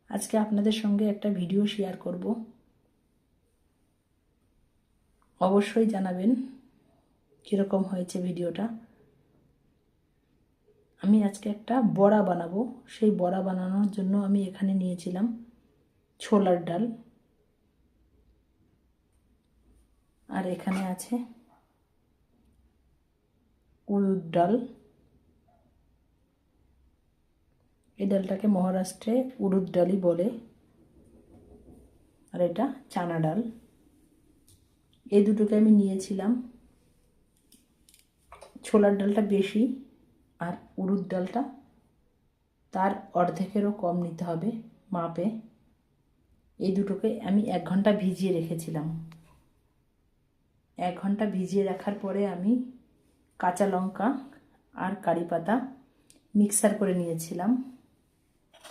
আজকে আপনাদের সঙ্গে একটা ভিডিও শেয়ার করব। অবশ্যই জানাবেন কীরকম হয়েছে ভিডিওটা। আমি আজকে একটা বড়া বানাবো। সেই বড়া বানানোর জন্য আমি এখানে নিয়েছিলাম ছোলার ডাল, আর এখানে আছে উড়দ ডাল। এই ডালটাকে মহারাষ্ট্রে উড়দ ডালই বলে, আর এটা চানা ডাল। এই দুটোকে আমি নিয়েছিলাম। ছোলার ডালটা বেশি আর উড়দ ডালটা তার অর্ধেকেরও কম নিতে হবে মাপে। এই দুটোকে আমি 1 ঘন্টা ভিজিয়ে রেখেছিলাম। 1 ঘন্টা ভিজিয়ে রাখার পরে আমি কাঁচা লঙ্কা আর কারি পাতা মিক্সার করে নিয়েছিলাম।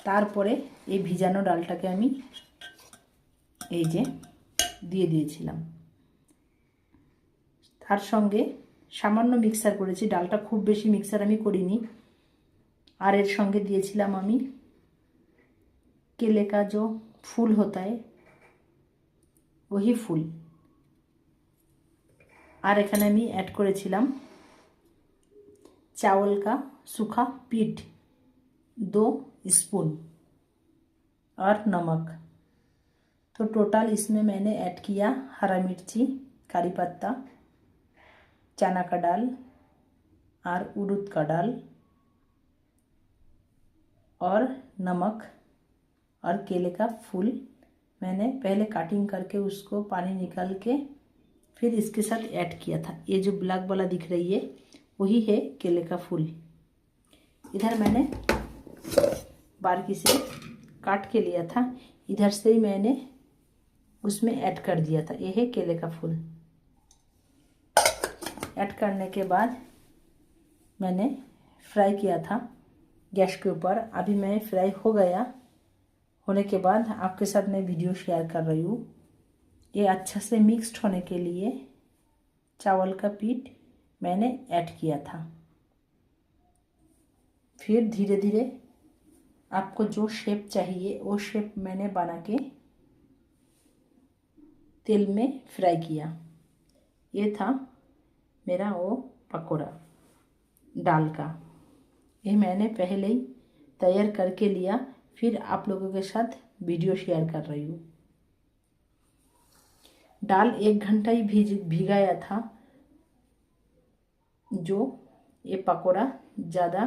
তারপরে এই ভিজানো ডালটাকে আমি এই যে দিয়ে দিয়েছিলাম। তার সঙ্গে সামান্য মিক্সার করেছি, ডালটা খুব বেশি মিক্সার আমি করিনি। আর এর সঙ্গে দিয়েছিলাম আমি केले का जो फूल होता है वही फूल। আর এখানে আমি ऐड করেছিলাম चावल का सूखा पीठ 2 स्पून और नमक। तो टोटल इसमें मैंने ऐड किया हरा मिर्ची, करी पत्ता, चना का दाल और उड़द का दाल और नमक और केले का फूल। मैंने पहले कटिंग करके उसको पानी निकाल के फिर इसके साथ ऐड किया था। ये जो ब्लैक वाला दिख रही है वही है केले का फूल। इधर मैंने बारीकी से काट के लिया था, इधर से ही मैंने उसमें ऐड कर दिया था। ये है केले का फूल। ऐड करने के बाद मैंने फ्राई किया था गैस के ऊपर। अभी मैं फ्राई हो गया, होने के बाद आपके साथ मैं वीडियो शेयर कर रही हूँ। ये अच्छा से मिक्स्ड होने के लिए चावल का पीठ मैंने ऐड किया था। फिर धीरे धीरे आपको जो शेप चाहिए वो शेप मैंने बना के तेल में फ्राई किया। ये था मेरा वो पकौड़ा दाल का। ये मैंने पहले ही तैयार करके लिया, फिर आप लोगों के साथ वीडियो शेयर कर रही हूँ। दाल 1 घंटा ही भिगाया था, जो ये पकौड़ा ज़्यादा